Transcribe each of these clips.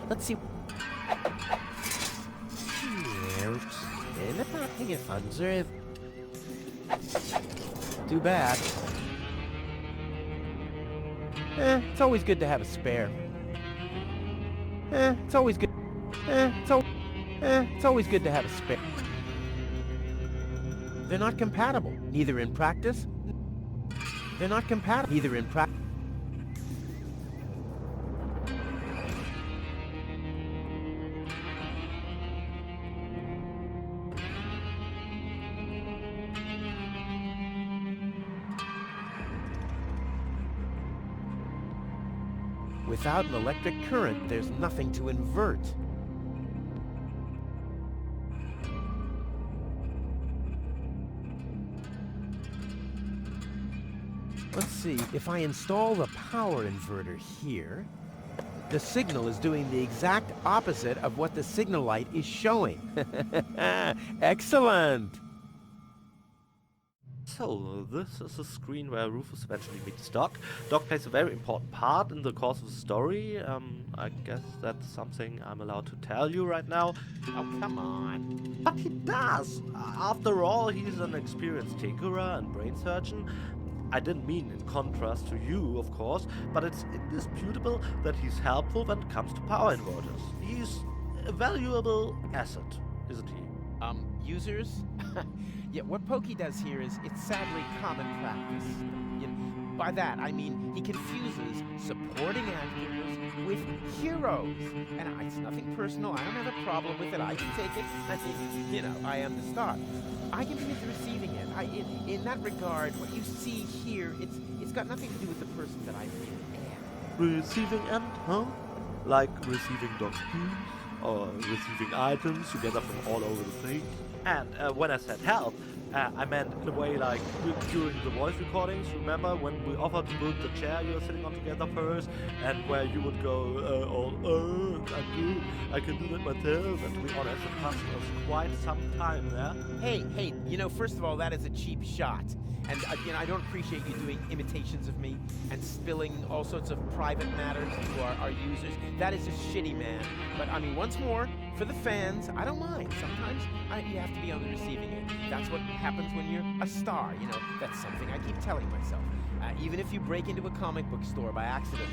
Let's see. Too bad. It's always good to have a spare. It's always good. It's always good to have a spare. They're not compatible, neither in practice. They're not compatible, neither in practice. Without an electric current, there's nothing to invert. Let's see, if I install the power inverter here, the signal is doing the exact opposite of what the signal light is showing. Excellent! So, this is the screen where Rufus eventually meets Doc. Doc plays a very important part in the course of the story. I guess that's something I'm allowed to tell you right now. Oh, come on. But he does! After all, he's an experienced tinkerer and brain surgeon. I didn't mean in contrast to you, of course, but it's indisputable that he's helpful when it comes to power inverters. He's a valuable asset, isn't he? Users? Yeah, what Pokey does here is, it's sadly common practice. By that, I mean he confuses supporting actors with heroes. And it's nothing personal, I don't have a problem with it, I can take it. I mean, I am the star. I can be at the receiving end. In that regard, what you see here, it's got nothing to do with the person that I really am. Receiving end, huh? Like receiving Doc's keys? Or receiving items you gather from all over the place? And when I said help, I meant in a way like during the voice recordings. Remember when we offered to build the chair you're sitting on together first, and where you would go, I can do that myself. And to be honest, it cost us quite some time there. Hey, first of all, that is a cheap shot. And I don't appreciate you doing imitations of me and spilling all sorts of private matters to our users. That is just shitty, man. But I mean, once more, for the fans, I don't mind. Sometimes you have to be on the receiving end. That's what happens when you're a star, That's something I keep telling myself. Even if you break into a comic book store by accident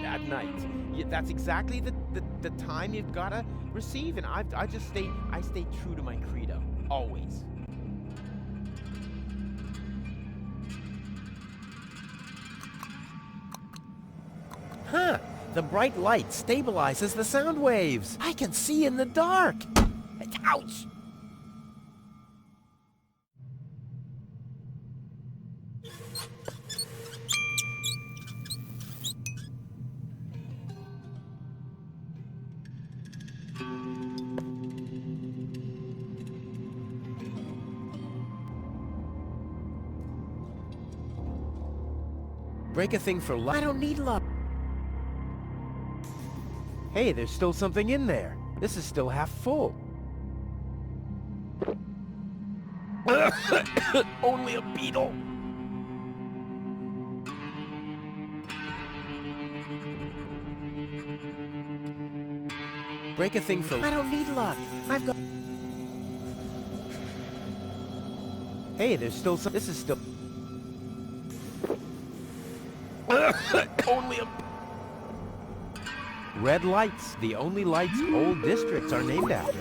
at night, that's exactly the time you've got to receive. And I stay true to my credo, always. Huh, the bright light stabilizes the sound waves. I can see in the dark. Ouch! Break a thing for love. I don't need love. Hey, there's still something in there. This is still half full. Only a beetle. Break a thing for... I don't need luck. I've got... Hey, there's still some... This is still... Only a... Red lights, the only lights old districts are named after.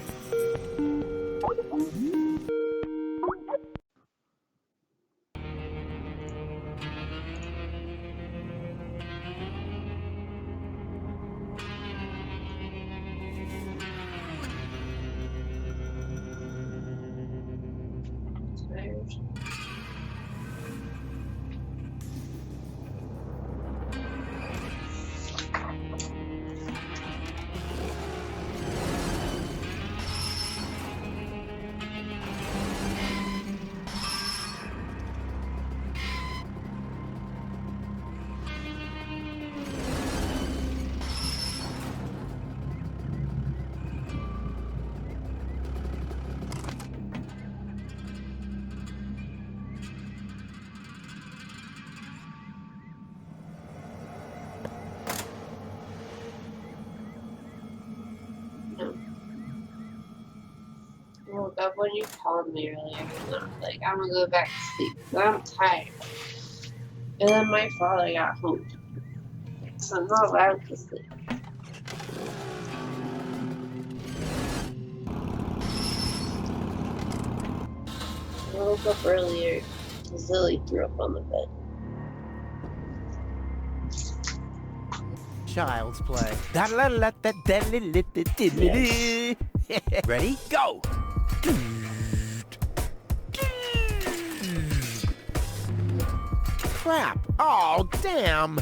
woke up when you called me earlier, and I was like, I'm gonna go back to sleep. But I'm tired. And then my father got home, so I'm not allowed to sleep. I woke up earlier because Lily threw up on the bed. Child's play. Ready? Go! Crap! Oh, damn!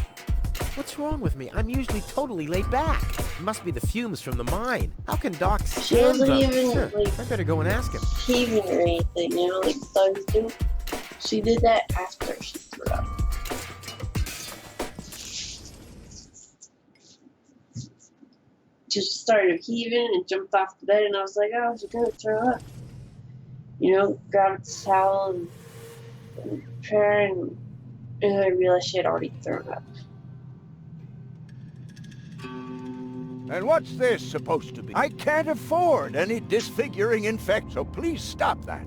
What's wrong with me? I'm usually totally laid back. It must be the fumes from the mine. How can Doc She stand wasn't them? even, Sure, like, I better go and ask him. heaving or anything, you know, like thugs do. She did that after she threw up. Just started heaving and jumped off the bed, and I was like, oh, she's gonna throw up. You know, grabbed the towel and prayer, and I realized she had already thrown up. And what's this supposed to be? I can't afford any disfiguring infection, so please stop that.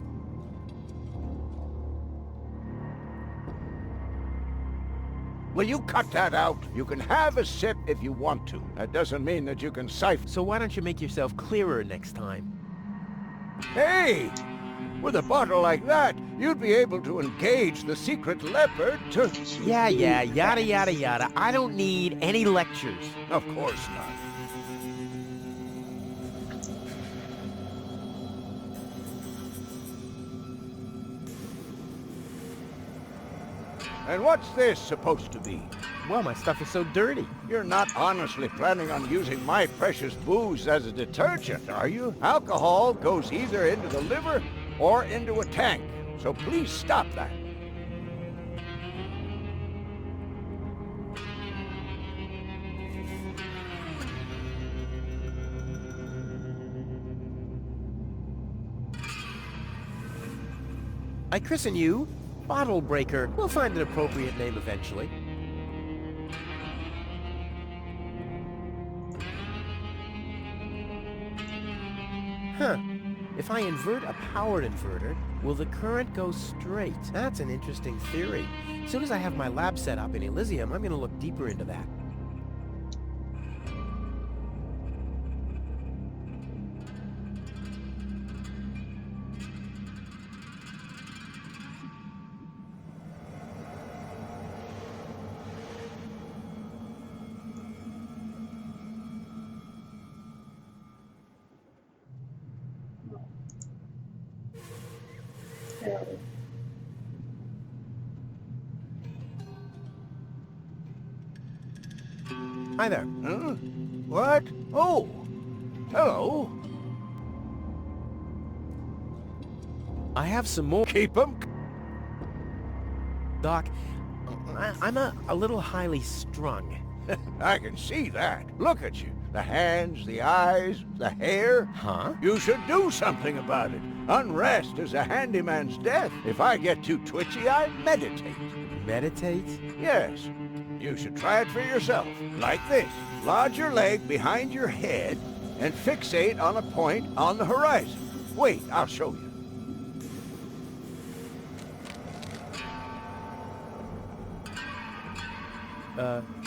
Will you cut that out? You can have a sip if you want to. That doesn't mean that you can siphon. So why don't you make yourself clearer next time? Hey! With a bottle like that, you'd be able to engage the secret leopard to... Yeah, yada yada yada. I don't need any lectures. Of course not. And what's this supposed to be? Well, my stuff is so dirty. You're not honestly planning on using my precious booze as a detergent, are you? Alcohol goes either into the liver or into a tank, so please stop that. I christen you Bottle Breaker. We'll find an appropriate name eventually. Huh. If I invert a powered inverter, will the current go straight? That's an interesting theory. As soon as I have my lab set up in Elysium, I'm going to look deeper into that. Hi there. Huh? What? Oh! Hello. I have some more. Keep 'em. Doc, I'm a little highly strung. I can see that. Look at you. The hands, the eyes, the hair. Huh? You should do something about it. Unrest is a handyman's death. If I get too twitchy, I meditate. Meditate? Yes. You should try it for yourself. Like this. Lodge your leg behind your head and fixate on a point on the horizon. Wait, I'll show you.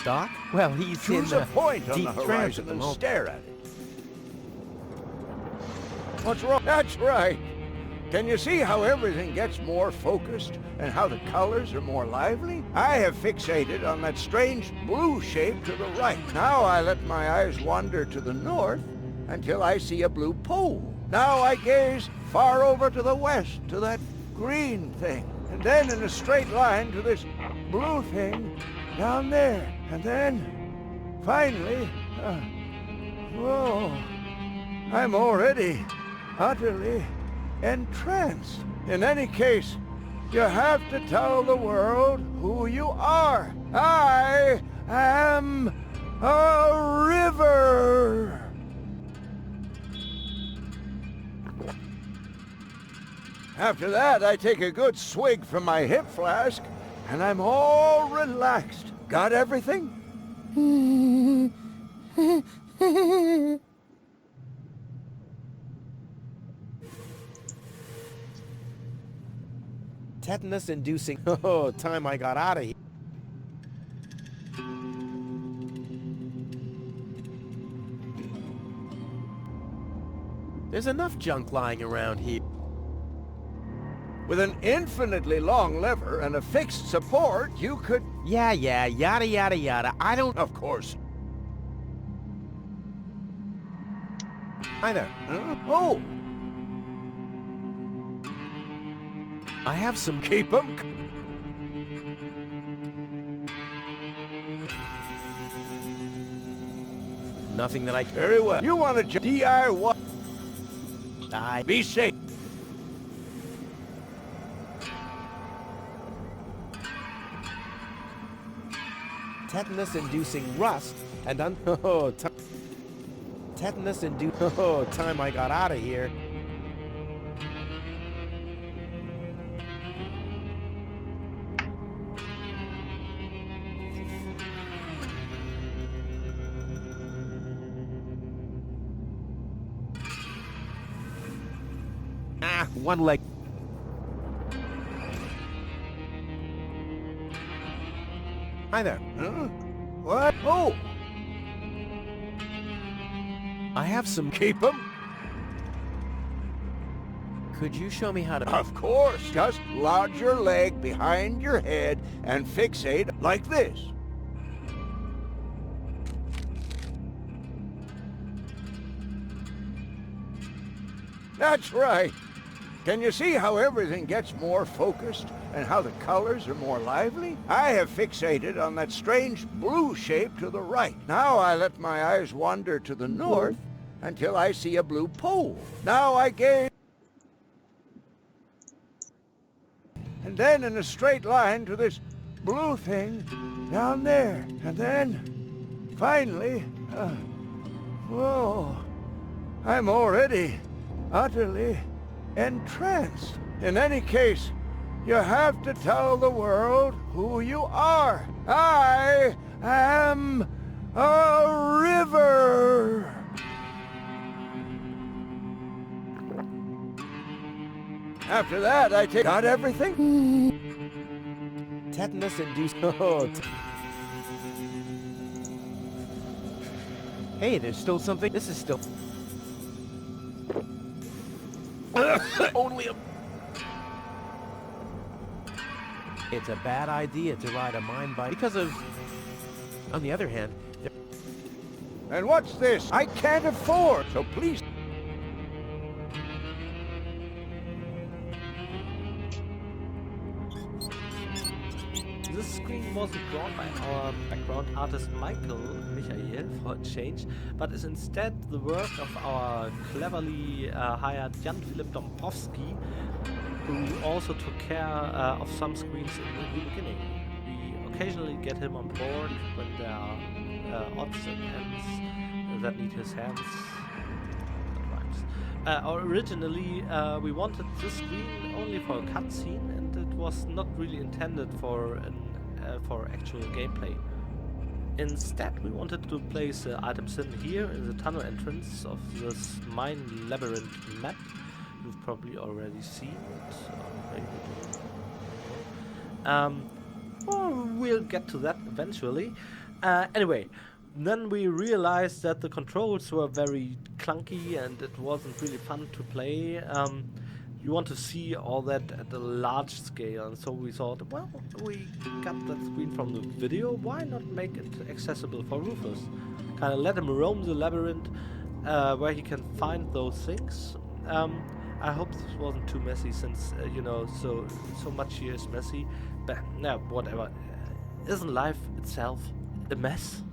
Doc? Well, he's Choose in a point on deep the trance horizon at the and moment. stare at it. What's wrong? That's right. Can you see how everything gets more focused and how the colors are more lively? I have fixated on that strange blue shape to the right. Now I let my eyes wander to the north until I see a blue pole. Now I gaze far over to the west to that green thing. And then in a straight line to this blue thing down there. And then, finally, whoa, I'm already utterly entranced. In any case, you have to tell the world who you are. I am a river. After that, I take a good swig from my hip flask, and I'm all relaxed. Got everything? Tetanus-inducing. Oh, time I got out of here. There's enough junk lying around here. With an infinitely long lever and a fixed support, you could... Yeah, yada yada yada. I don't... Of course. Hi there. Oh, I have some... keep 'em. Nothing that I... Very well. You want to DIY? Be safe. Tetanus-inducing rust and oh, tetanus-inducing... Oh, time I got out of here. One leg. Hi there. Huh? What? Oh, I have some... keep 'em. Could you show me how to... Of course. Just lodge your leg behind your head and fixate like this. That's right. Can you see how everything gets more focused and how the colors are more lively? I have fixated on that strange blue shape to the right. Now I let my eyes wander to the north until I see a blue pole. Now I gaze, and then in a straight line to this blue thing down there. And then, finally, whoa, I'm already utterly entranced. In any case, you have to tell the world who you are. I am a river. After that, I take... Got everything? Tetanus-induced... Oh, hey, there's still something... This is still... Only a... It's a bad idea to ride a mine bike because of... On the other hand... And what's this? I can't afford, so please... This screen wasn't drawn by our background artist Michael for a change, but is instead the work of our cleverly hired Jan-Philipp Dombrovski, who also took care of some screens in the beginning. We occasionally get him on board when there are odds and ends that need his hands. That rhymes. Originally, we wanted this screen only for a cutscene, and it was not really intended for actual gameplay. Instead, we wanted to place items in here in the tunnel entrance of this mine labyrinth map. You've probably already seen it. Or we'll get to that eventually. Anyway, then we realized that the controls were very clunky and it wasn't really fun to play. You want to see all that at a large scale, and so we thought, well, we got that screen from the video, why not make it accessible for Rufus? Kind of let him roam the labyrinth where he can find those things. I hope this wasn't too messy, since you know, so much here is messy. But no, whatever. Isn't life itself a mess?